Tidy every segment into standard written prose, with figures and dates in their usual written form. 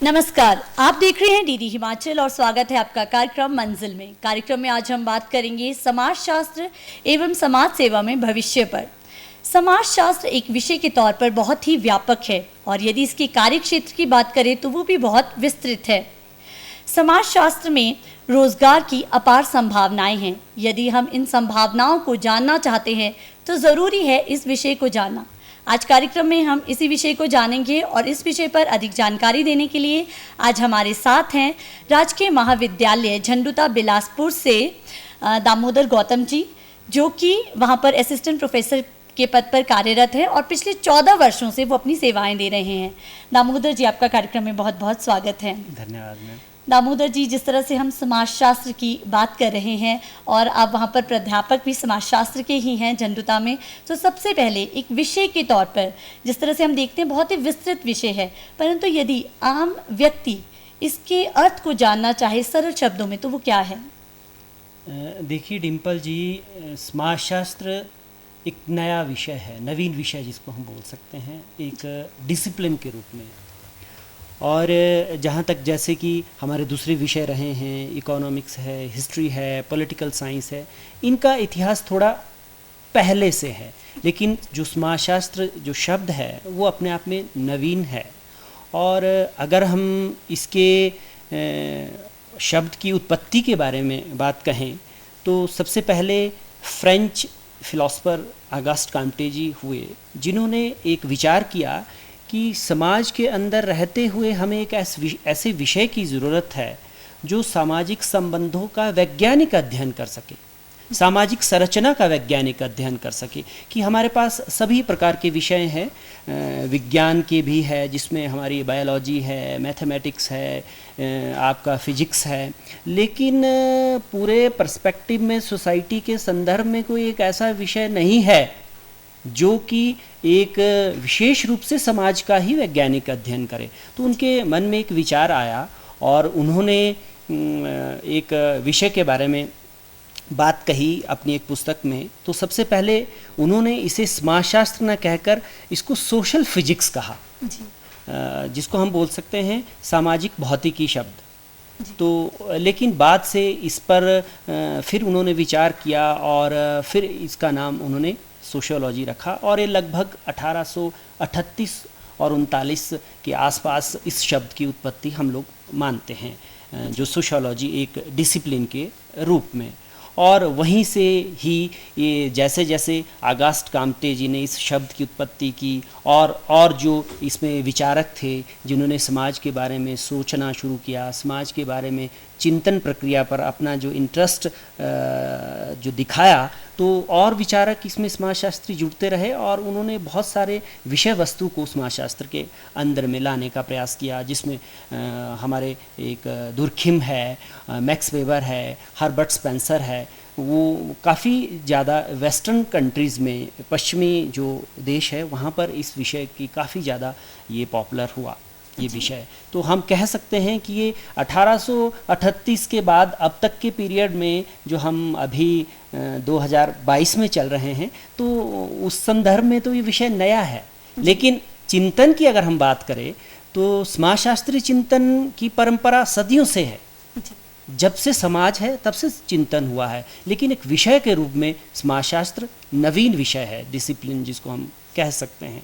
नमस्कार, आप देख रहे हैं डीडी हिमाचल और स्वागत है आपका कार्यक्रम मंजिल में। कार्यक्रम में आज हम बात करेंगे समाजशास्त्र एवं समाज सेवा में भविष्य पर। समाजशास्त्र एक विषय के तौर पर बहुत ही व्यापक है और यदि इसके कार्य क्षेत्र की बात करें तो वो भी बहुत विस्तृत है। समाजशास्त्र में रोजगार की अपार संभावनाएं हैं। यदि हम इन संभावनाओं को जानना चाहते हैं तो ज़रूरी है इस विषय को जानना। आज कार्यक्रम में हम इसी विषय को जानेंगे और इस विषय पर अधिक जानकारी देने के लिए आज हमारे साथ हैं राजकीय महाविद्यालय झंडुता बिलासपुर से दामोदर गौतम जी, जो कि वहां पर असिस्टेंट प्रोफेसर के पद पर कार्यरत है और पिछले 14 वर्षों से वो अपनी सेवाएं दे रहे हैं। दामोदर जी, आपका कार्यक्रम में बहुत बहुत स्वागत है। धन्यवाद मैम। दामोदर जी, जिस तरह से हम समाजशास्त्र की बात कर रहे हैं और आप वहाँ पर प्राध्यापक भी समाजशास्त्र के ही हैं झंडुता में, तो सबसे पहले एक विषय के तौर पर जिस तरह से हम देखते हैं बहुत ही विस्तृत विषय है, परंतु यदि आम व्यक्ति इसके अर्थ को जानना चाहे सरल शब्दों में तो वो क्या है? देखिए डिम्पल जी, समाजशास्त्र एक नया विषय है, नवीन विषय जिसको हम बोल सकते हैं, एक डिसिप्लिन के रूप में। और जहाँ तक जैसे कि हमारे दूसरे विषय रहे हैं, इकोनॉमिक्स है, हिस्ट्री है, पॉलिटिकल साइंस है, इनका इतिहास थोड़ा पहले से है, लेकिन जो समाजशास्त्र जो शब्द है वो अपने आप में नवीन है। और अगर हम इसके शब्द की उत्पत्ति के बारे में बात कहें तो सबसे पहले फ्रेंच फिलोसफर अगस्ट कॉम्टे जी हुए, जिन्होंने एक विचार किया कि समाज के अंदर रहते हुए हमें एक ऐसे विषय की ज़रूरत है जो सामाजिक संबंधों का वैज्ञानिक अध्ययन कर सके, सामाजिक संरचना का वैज्ञानिक अध्ययन कर सके। कि हमारे पास सभी प्रकार के विषय हैं, विज्ञान के भी है जिसमें हमारी बायोलॉजी है, मैथमेटिक्स है, आपका फिजिक्स है, लेकिन पूरे पर्सपेक्टिव में सोसाइटी के संदर्भ में कोई एक ऐसा विषय नहीं है जो कि एक विशेष रूप से समाज का ही वैज्ञानिक अध्ययन करे। तो उनके मन में एक विचार आया और उन्होंने एक विषय के बारे में बात कही अपनी एक पुस्तक में। तो सबसे पहले उन्होंने इसे समाजशास्त्र न कहकर इसको सोशल फिजिक्स कहा, जिसको हम बोल सकते हैं सामाजिक भौतिकी शब्द। तो लेकिन बाद से इस पर फिर उन्होंने विचार किया और फिर इसका नाम उन्होंने सोशियोलॉजी रखा और ये लगभग 1838 और 39 के आसपास इस शब्द की उत्पत्ति हम लोग मानते हैं, जो सोशियोलॉजी एक डिसिप्लिन के रूप में। और वहीं से ही ये जैसे जैसे अगस्ट कॉम्टे जी ने इस शब्द की उत्पत्ति की और जो इसमें विचारक थे जिन्होंने समाज के बारे में सोचना शुरू किया, समाज के बारे में चिंतन प्रक्रिया पर अपना जो इंटरेस्ट जो दिखाया, तो और विचारक इसमें समाजशास्त्री जुड़ते रहे और उन्होंने बहुत सारे विषय वस्तु को समाजशास्त्र के अंदर में लाने का प्रयास किया, जिसमें हमारे एक दुर्खिम है, मैक्स वेबर है, हर्बर्ट स्पेंसर है। वो काफ़ी ज़्यादा वेस्टर्न कंट्रीज़ में, पश्चिमी जो देश है वहाँ पर इस विषय की काफ़ी ज़्यादा ये पॉपुलर हुआ ये विषय। तो हम कह सकते हैं कि ये 1838 के बाद अब तक के पीरियड में जो हम अभी 2022 में चल रहे हैं, तो उस संदर्भ में तो ये विषय नया है। लेकिन चिंतन की अगर हम बात करें तो समाजशास्त्री चिंतन की परंपरा सदियों से है। जब से समाज है तब से चिंतन हुआ है, लेकिन एक विषय के रूप में समाजशास्त्र नवीन विषय है, डिसिप्लिन जिसको हम कह सकते हैं।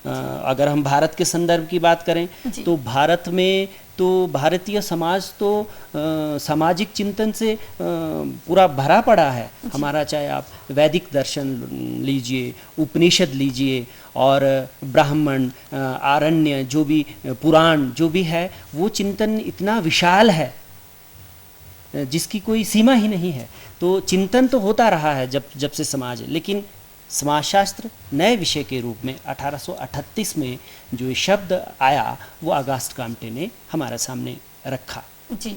अगर हम भारत के संदर्भ की बात करें तो भारत में तो भारतीय समाज तो सामाजिक चिंतन से पूरा भरा पड़ा है हमारा। चाहे आप वैदिक दर्शन लीजिए, उपनिषद लीजिए और ब्राह्मण, आरण्य, जो भी पुराण जो भी है, वो चिंतन इतना विशाल है जिसकी कोई सीमा ही नहीं है। तो चिंतन तो होता रहा है जब से समाज है, लेकिन समाजशास्त्र नए विषय के रूप में 1838 में जो शब्द आया वो अगस्ट कॉम्टे ने हमारे सामने रखा। जी,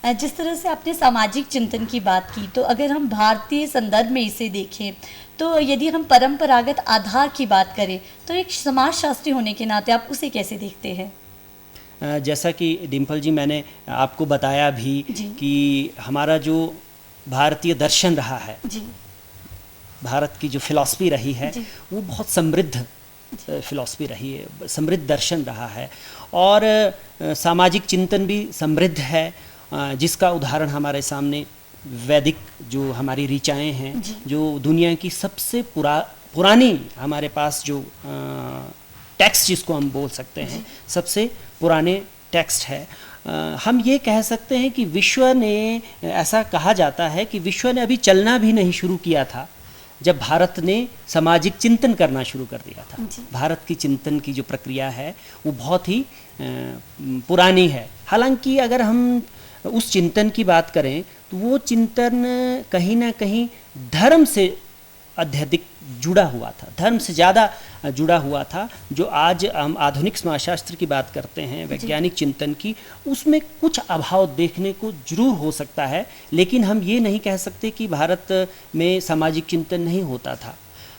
जिस तरह से आपने सामाजिक चिंतन की बात की, तो अगर हम भारतीय संदर्भ में इसे देखें तो यदि हम परंपरागत आधार की बात करें तो एक समाजशास्त्री होने के नाते आप उसे कैसे देखते हैं? जैसा कि डिम्पल जी मैंने आपको बताया भी कि हमारा जो भारतीय दर्शन रहा है, भारत की जो फिलॉसफी रही है वो बहुत समृद्ध फिलॉसफी रही है, समृद्ध दर्शन रहा है। और सामाजिक चिंतन भी समृद्ध है, जिसका उदाहरण हमारे सामने वैदिक जो हमारी ऋचाएँ हैं, जो दुनिया की सबसे पुरानी हमारे पास जो टेक्स्ट जिसको हम बोल सकते हैं, सबसे पुराने टेक्स्ट है। हम ये कह सकते हैं कि विश्व ने, ऐसा कहा जाता है कि विश्व ने अभी चलना भी नहीं शुरू किया था जब भारत ने सामाजिक चिंतन करना शुरू कर दिया था। भारत की चिंतन की जो प्रक्रिया है वो बहुत ही पुरानी है। हालांकि अगर हम उस चिंतन की बात करें तो वो चिंतन कहीं ना कहीं धर्म से अत्यधिक जुड़ा हुआ था, धर्म से ज़्यादा जुड़ा हुआ था। जो आज हम आधुनिक समाजशास्त्र की बात करते हैं, वैज्ञानिक चिंतन की, उसमें कुछ अभाव देखने को जरूर हो सकता है, लेकिन हम ये नहीं कह सकते कि भारत में सामाजिक चिंतन नहीं होता था।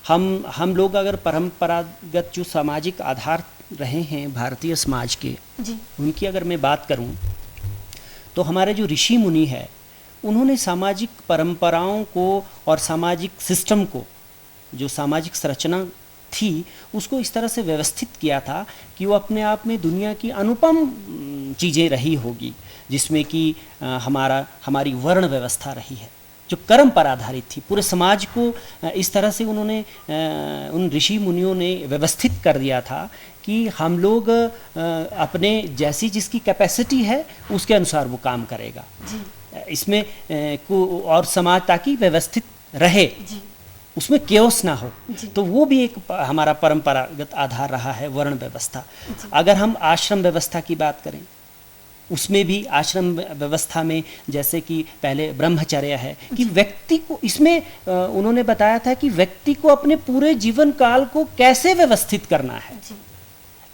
हम लोग अगर परंपरागत जो सामाजिक आधार रहे हैं भारतीय समाज के, उनकी अगर मैं बात करूं तो हमारे जो ऋषि मुनि है, उन्होंने सामाजिक परंपराओं को और सामाजिक सिस्टम को, जो सामाजिक संरचना थी, उसको इस तरह से व्यवस्थित किया था कि वो अपने आप में दुनिया की अनुपम चीज़ें रही होगी, जिसमें कि हमारी वर्ण व्यवस्था रही है जो कर्म पर आधारित थी। पूरे समाज को इस तरह से उन्होंने, उन ऋषि मुनियों ने व्यवस्थित कर दिया था कि हम लोग अपने जैसी जिसकी कैपेसिटी है उसके अनुसार वो काम करेगा इसमें और समाज ताकि व्यवस्थित रहे, उसमें केओस ना हो। तो वो भी एक हमारा परंपरागत आधार रहा है, वर्ण व्यवस्था। अगर हम आश्रम व्यवस्था की बात करें, उसमें भी आश्रम व्यवस्था में जैसे कि पहले ब्रह्मचर्य है कि व्यक्ति को, इसमें उन्होंने बताया था कि व्यक्ति को अपने पूरे जीवन काल को कैसे व्यवस्थित करना है।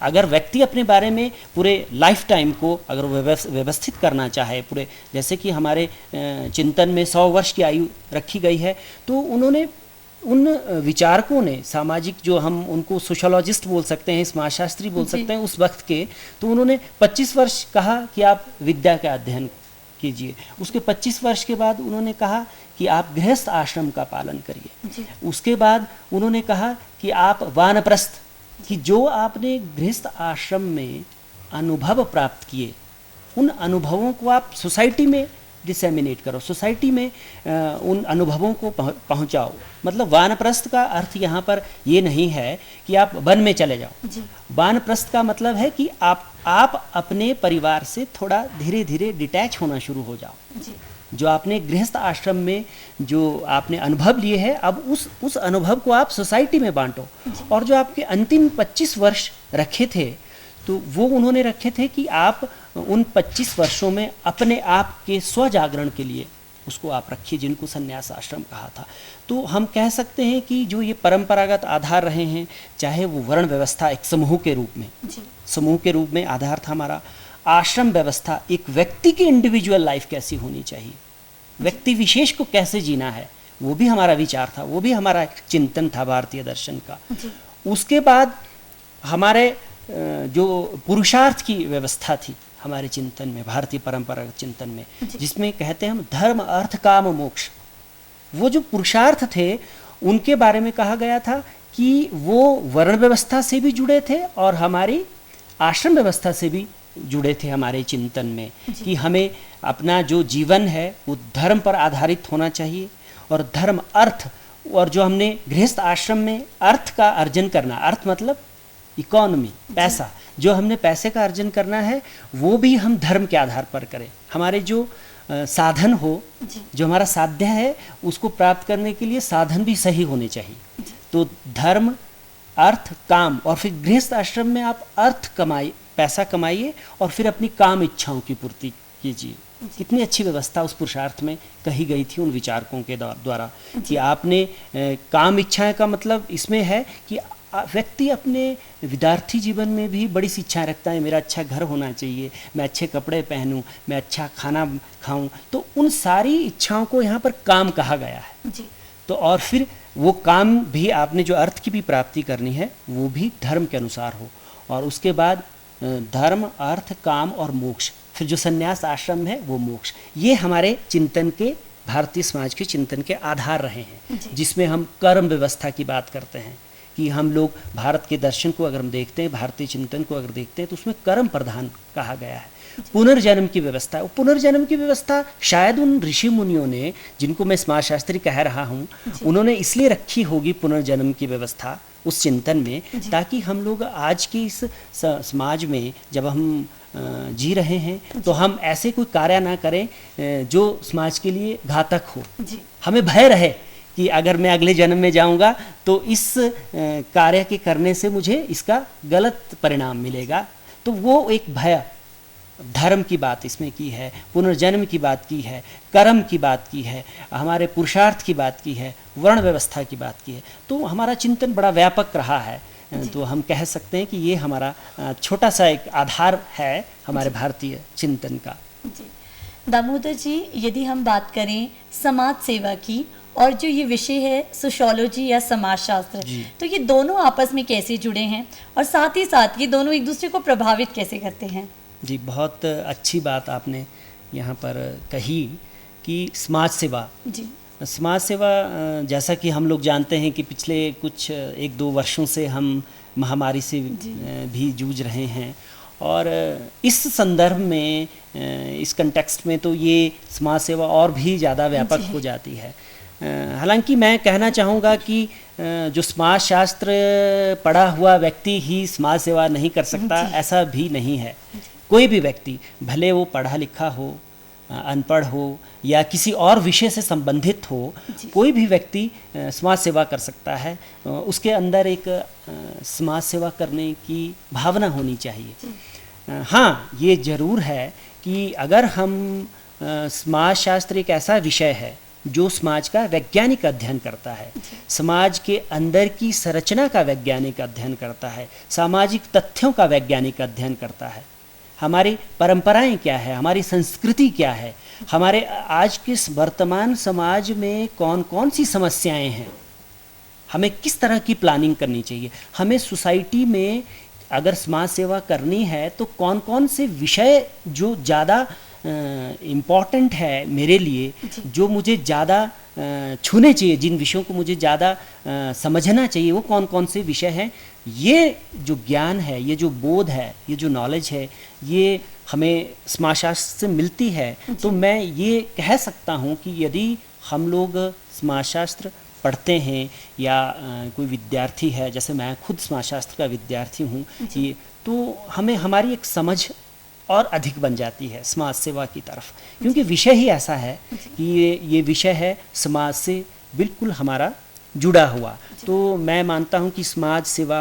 अगर व्यक्ति अपने बारे में पूरे लाइफ टाइम को अगर व्यवस्थित करना चाहे, पूरे, जैसे कि हमारे चिंतन में 100 वर्ष की आयु रखी गई है, तो उन्होंने, उन विचारकों ने, सामाजिक जो हम उनको सोशोलॉजिस्ट बोल सकते हैं, समाजशास्त्री बोल सकते हैं उस वक्त के, तो उन्होंने 25 वर्ष कहा कि आप विद्या का अध्ययन कीजिए। उसके 25 वर्ष के बाद उन्होंने कहा कि आप गृहस्थ आश्रम का पालन करिए। उसके बाद उन्होंने कहा कि आप वानप्रस्थ, कि जो आपने गृहस्थ आश्रम में अनुभव प्राप्त किए, उन अनुभवों को आप सोसाइटी में डिसेमिनेट करो, सोसाइटी में उन अनुभवों को पहुंचाओ। मतलब वानप्रस्थ का अर्थ यहाँ पर ये नहीं है कि आप वन में चले जाओ। वानप्रस्थ का मतलब है कि आप अपने परिवार से थोड़ा धीरे धीरे डिटैच होना शुरू हो जाओ। जो आपने गृहस्थ आश्रम में जो आपने अनुभव लिए हैं, अब उस अनुभव को आप सोसाइटी में बांटो। और जो आपके अंतिम 25 वर्ष रखे थे, तो वो उन्होंने रखे थे कि आप उन 25 वर्षों में अपने आप के स्वजागरण के लिए उसको आप रखिए, जिनको संन्यास आश्रम कहा था। तो हम कह सकते हैं कि जो ये परंपरागत आधार रहे हैं, चाहे वो वर्ण व्यवस्था एक समूह के रूप में आधार था हमारा, आश्रम व्यवस्था एक व्यक्ति की इंडिविजुअल लाइफ कैसी होनी चाहिए, व्यक्ति विशेष को कैसे जीना है, वो भी हमारा विचार था, वो भी हमारा चिंतन था भारतीय दर्शन का। उसके बाद हमारे जो पुरुषार्थ की व्यवस्था थी हमारे चिंतन में, भारतीय परंपरागत चिंतन में, जिसमें कहते हैं हम धर्म अर्थ काम मोक्ष, वो जो पुरुषार्थ थे उनके बारे में कहा गया था कि वो वर्ण व्यवस्था से भी जुड़े थे और हमारी आश्रम व्यवस्था से भी जुड़े थे हमारे चिंतन में, कि हमें अपना जो जीवन है वो धर्म पर आधारित होना चाहिए। और धर्म, अर्थ, और जो हमने गृहस्थ आश्रम में अर्थ का अर्जन करना, अर्थ मतलब इकोनॉमी, पैसा, जो हमने पैसे का अर्जन करना है वो भी हम धर्म के आधार पर करें। हमारे जो साधन हो, जो हमारा साध्य है, उसको प्राप्त करने के लिए साधन भी सही होने चाहिए। तो धर्म, अर्थ, काम, और फिर गृहस्थ आश्रम में आप अर्थ कमाइए, पैसा कमाइए, और फिर अपनी काम इच्छाओं की पूर्ति कीजिए। कितनी अच्छी व्यवस्था उस पुरुषार्थ में कही गई थी उन विचारकों के द्वारा, कि आपने काम इच्छाएं का मतलब इसमें है कि व्यक्ति अपने विद्यार्थी जीवन में भी बड़ी सी इच्छाएं रखता है, मेरा अच्छा घर होना चाहिए, मैं अच्छे कपड़े पहनूं, मैं अच्छा खाना खाऊं। तो उन सारी इच्छाओं को यहाँ पर काम कहा गया है। तो और फिर वो काम भी, आपने जो अर्थ की भी प्राप्ति करनी है वो भी धर्म के अनुसार हो। और उसके बाद धर्म, अर्थ, काम और मोक्ष, फिर जो संन्यास आश्रम है वो मोक्ष। ये हमारे चिंतन के, भारतीय समाज के चिंतन के आधार रहे हैं, जिसमें हम कर्म व्यवस्था की बात करते हैं कि हम लोग भारत के दर्शन को अगर हम देखते हैं, भारतीय चिंतन को अगर देखते हैं, तो उसमें कर्म प्रधान कहा गया है। पुनर्जन्म की व्यवस्था, पुनर्जन्म की व्यवस्था शायद उन ऋषि मुनियों ने, जिनको मैं समाजशास्त्री कह रहा हूँ, उन्होंने इसलिए रखी होगी पुनर्जन्म की व्यवस्था उस चिंतन में, ताकि हम लोग आज की इस समाज में जब हम जी रहे हैं तो हम ऐसे कोई कार्य ना करें जो समाज के लिए घातक हो। हमें भय रहे कि अगर मैं अगले जन्म में जाऊंगा तो इस कार्य के करने से मुझे इसका गलत परिणाम मिलेगा। तो वो एक भय, धर्म की बात इसमें की है, पुनर्जन्म की बात की है, कर्म की बात की है, हमारे पुरुषार्थ की बात की है, वर्ण व्यवस्था की बात की है। तो हमारा चिंतन बड़ा व्यापक रहा है। तो हम कह सकते हैं कि ये हमारा छोटा सा एक आधार है हमारे भारतीय चिंतन का। दामोदर जी, यदि हम बात करें समाज सेवा की और जो ये विषय है सोशियोलॉजी या समाजशास्त्र, तो ये दोनों आपस में कैसे जुड़े हैं और साथ ही साथ ये दोनों एक दूसरे को प्रभावित कैसे करते हैं? जी, बहुत अच्छी बात आपने यहाँ पर कही कि समाज सेवा। जी, समाज सेवा, जैसा कि हम लोग जानते हैं कि पिछले कुछ 1-2 वर्षों से हम महामारी से भी जूझ रहे हैं, और इस संदर्भ में, इस कंटेक्स्ट में तो ये समाज सेवा और भी ज़्यादा व्यापक हो जाती है। हालांकि मैं कहना चाहूँगा कि जो समाजशास्त्र पढ़ा हुआ व्यक्ति ही समाज सेवा नहीं कर सकता, ऐसा भी नहीं है। कोई भी व्यक्ति, भले वो पढ़ा लिखा हो, अनपढ़ हो या किसी और विषय से संबंधित हो, कोई भी व्यक्ति समाज सेवा कर सकता है। उसके अंदर एक समाज सेवा करने की भावना होनी चाहिए। हाँ, ये ज़रूर है कि अगर हम, समाजशास्त्र एक ऐसा विषय है जो समाज का वैज्ञानिक अध्ययन करता है, समाज के अंदर की संरचना का वैज्ञानिक अध्ययन करता है, सामाजिक तथ्यों का वैज्ञानिक अध्ययन करता है, हमारी परंपराएं क्या है, हमारी संस्कृति क्या है, हमारे आज के वर्तमान समाज में कौन कौन सी समस्याएं हैं, हमें किस तरह की प्लानिंग करनी चाहिए, हमें सोसाइटी में अगर समाज सेवा करनी है तो कौन कौन से विषय जो ज़्यादा इम्पॉर्टेंट है मेरे लिए, जो मुझे ज़्यादा छूने चाहिए, जिन विषयों को मुझे ज़्यादा समझना चाहिए, वो कौन कौन से विषय हैं। ये जो ज्ञान है, ये जो बोध है, ये जो नॉलेज है, ये हमें समाजशास्त्र से मिलती है। तो मैं ये कह सकता हूँ कि यदि हम लोग समाजशास्त्र पढ़ते हैं या कोई विद्यार्थी है, जैसे मैं खुद समाजशास्त्र का विद्यार्थी हूँ, ये तो हमें हमारी एक समझ और अधिक बन जाती है समाज सेवा की तरफ, क्योंकि विषय ही ऐसा है कि ये विषय है समाज से बिल्कुल हमारा जुड़ा हुआ। तो मैं मानता हूँ कि समाज सेवा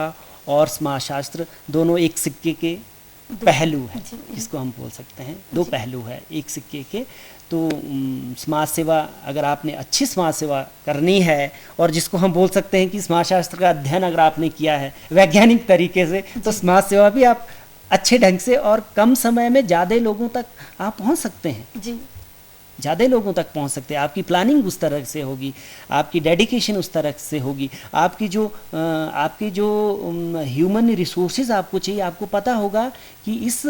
और समाजशास्त्र दोनों एक सिक्के के पहलू हैं, इसको हम बोल सकते हैं, दो पहलू है एक सिक्के के। तो समाज सेवा, अगर आपने अच्छी समाज सेवा करनी है, और जिसको हम बोल सकते हैं कि समाजशास्त्र का अध्ययन अगर आपने किया है वैज्ञानिक तरीके से, तो समाज सेवा भी आप अच्छे ढंग से और कम समय में ज़्यादा लोगों तक आप पहुंच सकते हैं जी, ज़्यादा लोगों तक पहुंच सकते हैं। आपकी प्लानिंग उस तरह से होगी, आपकी डेडिकेशन उस तरह से होगी, आपकी जो ह्यूमन रिसोर्सेज आपको चाहिए, आपको पता होगा कि इस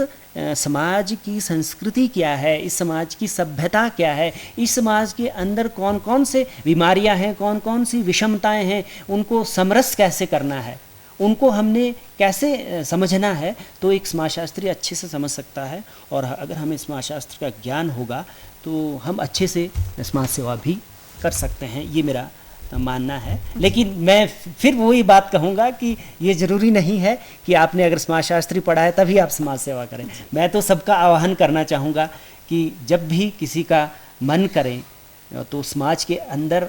समाज की संस्कृति क्या है, इस समाज की सभ्यता क्या है, इस समाज के अंदर कौन कौन से बीमारियां हैं, कौन कौन सी विषमताएं हैं, उनको समरस कैसे करना है, उनको हमने कैसे समझना है। तो एक समाजशास्त्री अच्छे से समझ सकता है, और अगर हमें समाजशास्त्र का ज्ञान होगा तो हम अच्छे से समाज सेवा भी कर सकते हैं, ये मेरा मानना है। लेकिन मैं फिर वही बात कहूँगा कि ये ज़रूरी नहीं है कि आपने अगर समाजशास्त्री पढ़ा है तभी आप समाज सेवा करें। मैं तो सबका आह्वान करना चाहूँगा कि जब भी किसी का मन करें, तो समाज के अंदर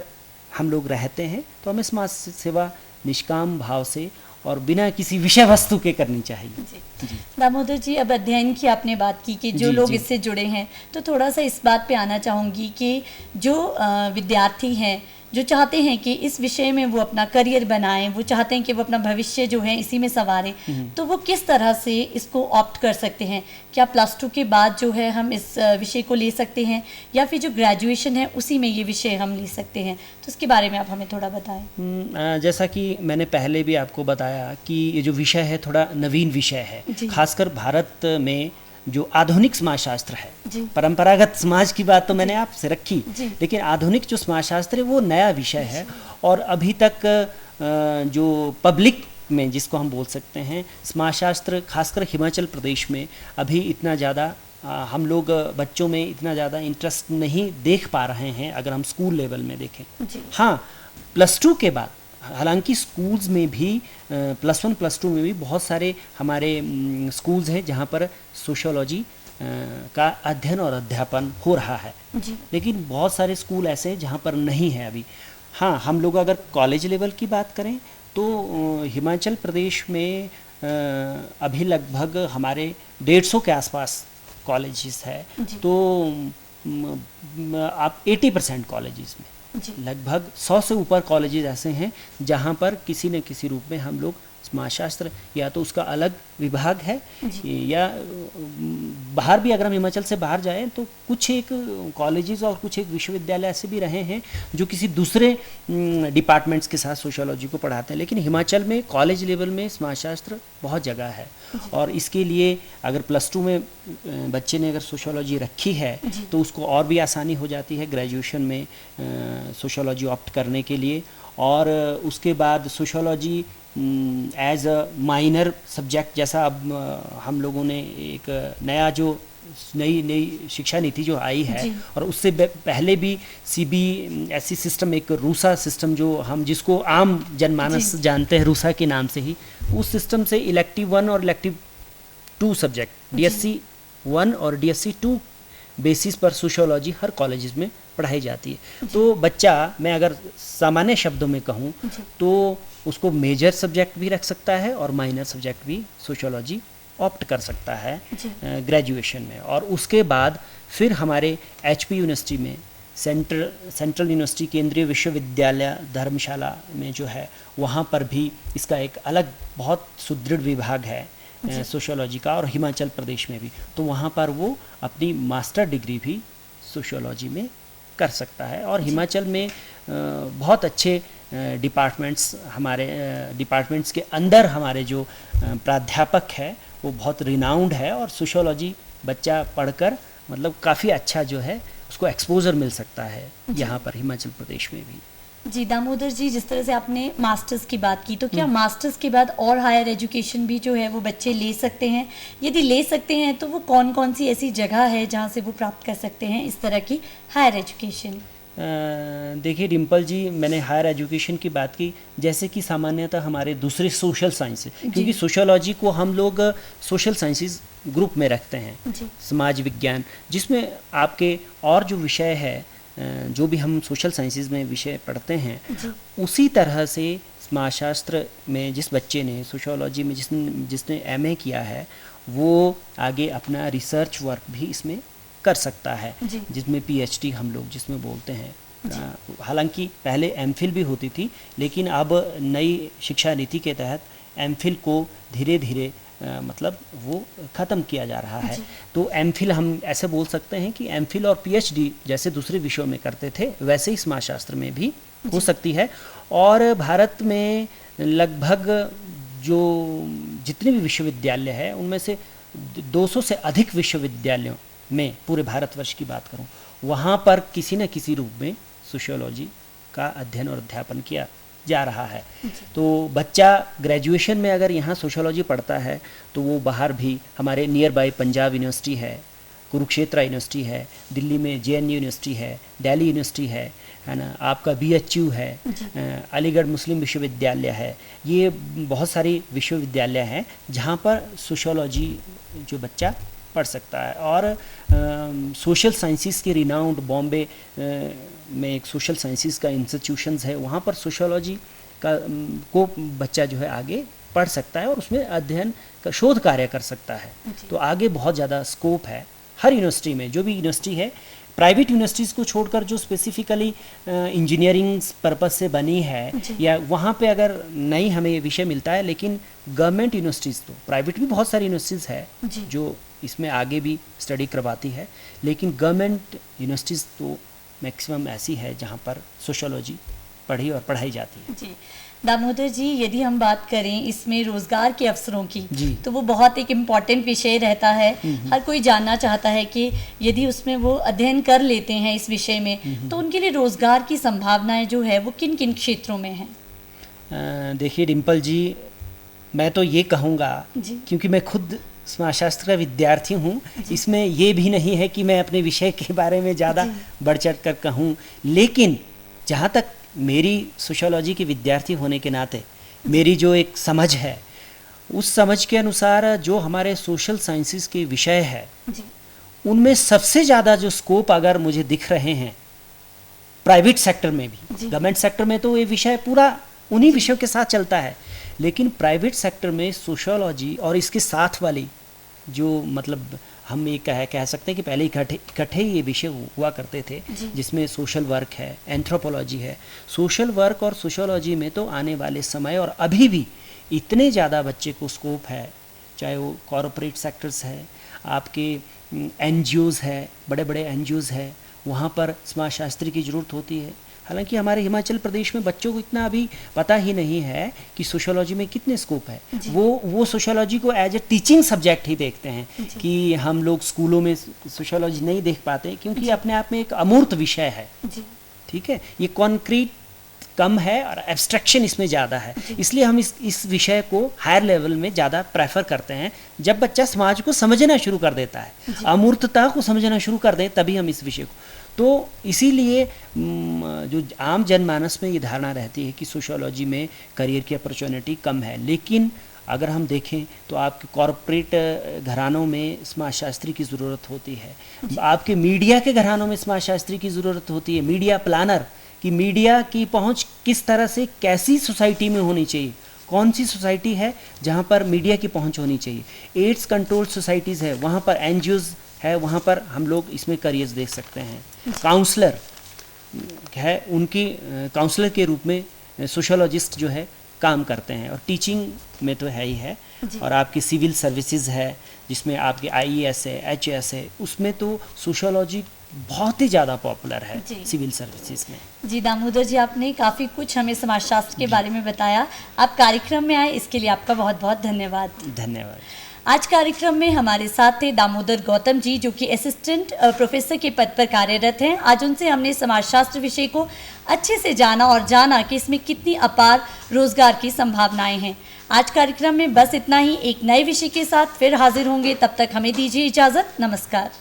हम लोग रहते हैं तो हमें समाज सेवा निष्काम भाव से और बिना किसी विषय वस्तु के करनी चाहिए। जी। दामोदर जी, अब अध्ययन की आपने बात की कि जो लोग इससे जुड़े हैं, तो थोड़ा सा इस बात पे आना चाहूँगी कि जो विद्यार्थी हैं, जो चाहते हैं कि इस विषय में वो अपना करियर बनाएं, वो चाहते हैं कि वो अपना भविष्य जो है इसी में संवारें, तो वो किस तरह से इसको ऑप्ट कर सकते हैं? क्या +2 के बाद जो है हम इस विषय को ले सकते हैं, या फिर जो ग्रेजुएशन है उसी में ये विषय हम ले सकते हैं? तो उसके बारे में आप हमें थोड़ा बताएं। जैसा कि मैंने पहले भी आपको बताया कि ये जो विषय है थोड़ा नवीन विषय है, खासकर भारत में जो आधुनिक समाजशास्त्र है। परंपरागत समाज की बात तो मैंने आपसे रखी, लेकिन आधुनिक जो समाजशास्त्र है वो नया विषय है, और अभी तक जो पब्लिक में जिसको हम बोल सकते हैं समाजशास्त्र, खासकर हिमाचल प्रदेश में अभी इतना ज़्यादा हम लोग बच्चों में इतना ज़्यादा इंटरेस्ट नहीं देख पा रहे हैं अगर हम स्कूल लेवल में देखें। हाँ, +2 के बाद हालांकि स्कूल्स में भी +1 +2 में भी बहुत सारे हमारे स्कूल्स हैं जहाँ पर सोशियोलॉजी का अध्ययन और अध्यापन हो रहा है, लेकिन बहुत सारे स्कूल ऐसे हैं जहाँ पर नहीं है अभी। हाँ, हम लोग अगर कॉलेज लेवल की बात करें तो हिमाचल प्रदेश में अभी लगभग हमारे 150 के आसपास कॉलेजेस है, तो आप 80% कॉलेजेस में लगभग 100 से ऊपर कॉलेजेस ऐसे हैं जहाँ पर किसी न किसी रूप में हम लोग समाजशास्त्र या तो उसका अलग विभाग है या बाहर भी अगर हम हिमाचल से बाहर जाएं तो कुछ एक कॉलेजेस और कुछ एक विश्वविद्यालय ऐसे भी रहे हैं जो किसी दूसरे डिपार्टमेंट्स के साथ सोशियोलॉजी को पढ़ाते हैं, लेकिन हिमाचल में कॉलेज लेवल में समाजशास्त्र बहुत जगह है। और इसके लिए अगर +2 में बच्चे ने अगर सोशियोलॉजी रखी है तो उसको और भी आसानी हो जाती है ग्रेजुएशन में सोशियोलॉजी ऑप्ट करने के लिए। और उसके बाद sociology as a minor subject, जैसा अब हम लोगों ने एक नई शिक्षा नीति जो आई है और उससे पहले भी CBSE सिस्टम, एक रूसा सिस्टम जो हम जिसको आम जनमानस जानते हैं रूसा के नाम से ही, उस सिस्टम से इलेक्टिव 1 और इलेक्टिव 2 सब्जेक्ट DSC 1 और DSC 2 बेसिस पर सोशियोलॉजी हर कॉलेजेस में पढ़ाई जाती है। तो बच्चा, मैं अगर सामान्य शब्दों में कहूँ तो उसको मेजर सब्जेक्ट भी रख सकता है और माइनर सब्जेक्ट भी सोशियोलॉजी ऑप्ट कर सकता है ग्रेजुएशन में। और उसके बाद फिर हमारे HP यूनिवर्सिटी में सेंट्रल यूनिवर्सिटी केंद्रीय विश्वविद्यालय धर्मशाला में जो है वहाँ पर भी इसका एक अलग बहुत सुदृढ़ विभाग है सोशियोलॉजी का, और हिमाचल प्रदेश में भी, तो वहाँ पर वो अपनी मास्टर डिग्री भी सोशियोलॉजी में कर सकता है। और हिमाचल में बहुत अच्छे डिपार्टमेंट्स, हमारे डिपार्टमेंट्स के अंदर हमारे जो प्राध्यापक है वो बहुत रिनाउंड है, और सोशियोलॉजी बच्चा पढ़कर मतलब काफ़ी अच्छा जो है उसको एक्सपोजर मिल सकता है यहाँ पर हिमाचल प्रदेश में भी। जी दामोदर जी, जिस तरह से आपने मास्टर्स की बात की, तो क्या मास्टर्स के बाद और हायर एजुकेशन भी जो है वो बच्चे ले सकते हैं? यदि ले सकते हैं तो वो कौन कौन सी ऐसी जगह है जहाँ से वो प्राप्त कर सकते हैं इस तरह की हायर एजुकेशन? देखिए डिम्पल जी, मैंने हायर एजुकेशन की बात की, जैसे कि सामान्यतः हमारे दूसरे सोशल साइंसेस, क्योंकि सोशियोलॉजी को हम लोग सोशल साइंसेस ग्रुप में रखते हैं, समाज विज्ञान, जिसमें आपके और जो विषय है जो भी हम सोशल साइंसेस में विषय पढ़ते हैं उसी तरह से समाजशास्त्र में जिस बच्चे ने सोशियोलॉजी में जिसने MA किया है वो आगे अपना रिसर्च वर्क भी इसमें कर सकता है, जिसमें PhD हम लोग जिसमें बोलते हैं। हालांकि पहले MPhil भी होती थी, लेकिन अब नई शिक्षा नीति के तहत MPhil को धीरे धीरे मतलब वो ख़त्म किया जा रहा है। तो MPhil हम ऐसे बोल सकते हैं कि MPhil और PhD जैसे दूसरे विषयों में करते थे वैसे ही समाजशास्त्र में भी हो सकती है। और भारत में लगभग जो जितने भी विश्वविद्यालय हैं उनमें से 200 से अधिक विश्वविद्यालयों में, पूरे भारतवर्ष की बात करूं, वहाँ पर किसी न किसी रूप में सोशियोलॉजी का अध्ययन और अध्यापन किया जा रहा है। तो बच्चा ग्रेजुएशन में अगर यहाँ सोशियोलॉजी पढ़ता है तो वो बाहर भी, हमारे नियर बाय पंजाब यूनिवर्सिटी है, कुरुक्षेत्र यूनिवर्सिटी है, दिल्ली में JNU यूनिवर्सिटी है, दिल्ली यूनिवर्सिटी है ना, आपका BHU है, अलीगढ़ मुस्लिम विश्वविद्यालय है, ये बहुत सारी विश्वविद्यालय हैं जहाँ पर सोशियोलॉजी जो बच्चा पढ़ सकता है। और सोशल साइंसेस के रिनाउंड बॉम्बे में एक सोशल साइंसेस का इंस्टीट्यूशंस है, वहाँ पर सोशियोलॉजी को बच्चा जो है आगे पढ़ सकता है और उसमें अध्ययन का शोध कार्य कर सकता है। तो आगे बहुत ज़्यादा स्कोप है हर यूनिवर्सिटी में, जो भी यूनिवर्सिटी है, प्राइवेट यूनिवर्सिटीज़ को छोड़कर जो स्पेसिफिकली इंजीनियरिंग पर्पस से बनी है, या वहाँ पे अगर नहीं हमें ये विषय मिलता है, लेकिन गवर्नमेंट यूनिवर्सिटीज़, तो प्राइवेट भी बहुत सारी यूनिवर्सिटीज़ है जो इसमें आगे भी स्टडी करवाती है, लेकिन गवर्नमेंट यूनिवर्सिटीज़ तो मैक्सिमम ऐसी है जहाँ पर सोशियोलॉजी पढ़ी और पढ़ाई जाती है। जी दामोदर जी, यदि हम बात करें इसमें रोजगार के अवसरों की, तो वो बहुत एक इम्पॉर्टेंट विषय रहता है। हर कोई जानना चाहता है कि यदि उसमें वो अध्ययन कर लेते हैं इस विषय में तो उनके लिए रोजगार की संभावनाएं जो है वो किन किन क्षेत्रों में हैं? देखिए डिम्पल जी, मैं तो ये कहूँगा, जी। क्योंकि मैं खुद समाजशास्त्र का विद्यार्थी हूँ, इसमें ये भी नहीं है कि मैं अपने विषय के बारे में ज़्यादा बढ़ चढ़ कर कहूँ, लेकिन जहाँ तक मेरी सोशियोलॉजी के विद्यार्थी होने के नाते मेरी जो एक समझ है, उस समझ के अनुसार जो हमारे सोशल साइंसेस के विषय है जी। उनमें सबसे ज़्यादा जो स्कोप अगर मुझे दिख रहे हैं प्राइवेट सेक्टर में भी, जी। गवर्नमेंट सेक्टर में तो ये विषय पूरा उन्हीं विषयों के साथ चलता है, लेकिन प्राइवेट सेक्टर में सोशियोलॉजी और इसके साथ वाली जो मतलब हम ये कह सकते हैं कि पहले इकट्ठे ही ये विषय हुआ करते थे, जिसमें सोशल वर्क है, एंथ्रोपोलॉजी है। सोशल वर्क और सोशियोलॉजी में तो आने वाले समय और अभी भी इतने ज़्यादा बच्चे को स्कोप है, चाहे वो कॉरपोरेट सेक्टर्स है, आपके एनजीओज़ है, बड़े बड़े एनजीओज़ है, वहाँ पर समाजशास्त्री की ज़रूरत होती है। हालांकि हमारे हिमाचल प्रदेश में बच्चों को इतना अभी पता ही नहीं है कि सोशियोलॉजी में कितने स्कोप है। वो सोशियोलॉजी को एज ए टीचिंग सब्जेक्ट ही देखते हैं कि हम लोग स्कूलों में सोशियोलॉजी नहीं देख पाते, क्योंकि अपने आप में एक अमूर्त विषय है। ठीक है, ये कॉन्क्रीट कम है और एब्स्ट्रैक्शन इसमें ज़्यादा है, इसलिए हम इस विषय को हायर लेवल में ज़्यादा प्रेफर करते हैं। जब बच्चा समाज को समझना शुरू कर देता है, अमूर्तता को समझना शुरू कर दे, तभी हम इस विषय को, तो इसीलिए जो आम जनमानस में ये धारणा रहती है कि सोशियोलॉजी में करियर की अपॉर्चुनिटी कम है। लेकिन अगर हम देखें तो आपके कॉरपोरेट घरानों में समाजशास्त्री की ज़रूरत होती है, आपके मीडिया के घरानों में समाजशास्त्री की ज़रूरत होती है, मीडिया प्लानर कि मीडिया की पहुंच किस तरह से, कैसी सोसाइटी में होनी चाहिए, कौन सी सोसाइटी है जहां पर मीडिया की पहुंच होनी चाहिए। एड्स कंट्रोल सोसाइटीज़ है, वहां पर एनजीओज़ है, वहाँ पर हम लोग इसमें करियर्स देख सकते हैं। काउंसलर है, उनकी काउंसलर के रूप में सोशियोलॉजिस्ट जो है काम करते हैं, और टीचिंग में तो है ही है, और आपकी सिविल सर्विसेज है जिसमें आपके आईएएस है, एचएएस है, उसमें तो सोशियोलॉजी बहुत ही ज़्यादा पॉपुलर है सिविल सर्विसेज में। जी दामोदर जी, आपने काफ़ी कुछ हमें समाजशास्त्र के बारे में बताया। आप कार्यक्रम में आए, इसके लिए आपका बहुत बहुत धन्यवाद। धन्यवाद। आज कार्यक्रम में हमारे साथ थे दामोदर गौतम जी, जो कि असिस्टेंट प्रोफेसर के पद पर कार्यरत हैं। आज उनसे हमने समाजशास्त्र विषय को अच्छे से जाना और जाना कि इसमें कितनी अपार रोजगार की संभावनाएं हैं। आज कार्यक्रम में बस इतना ही। एक नए विषय के साथ फिर हाजिर होंगे, तब तक हमें दीजिए इजाज़त। नमस्कार।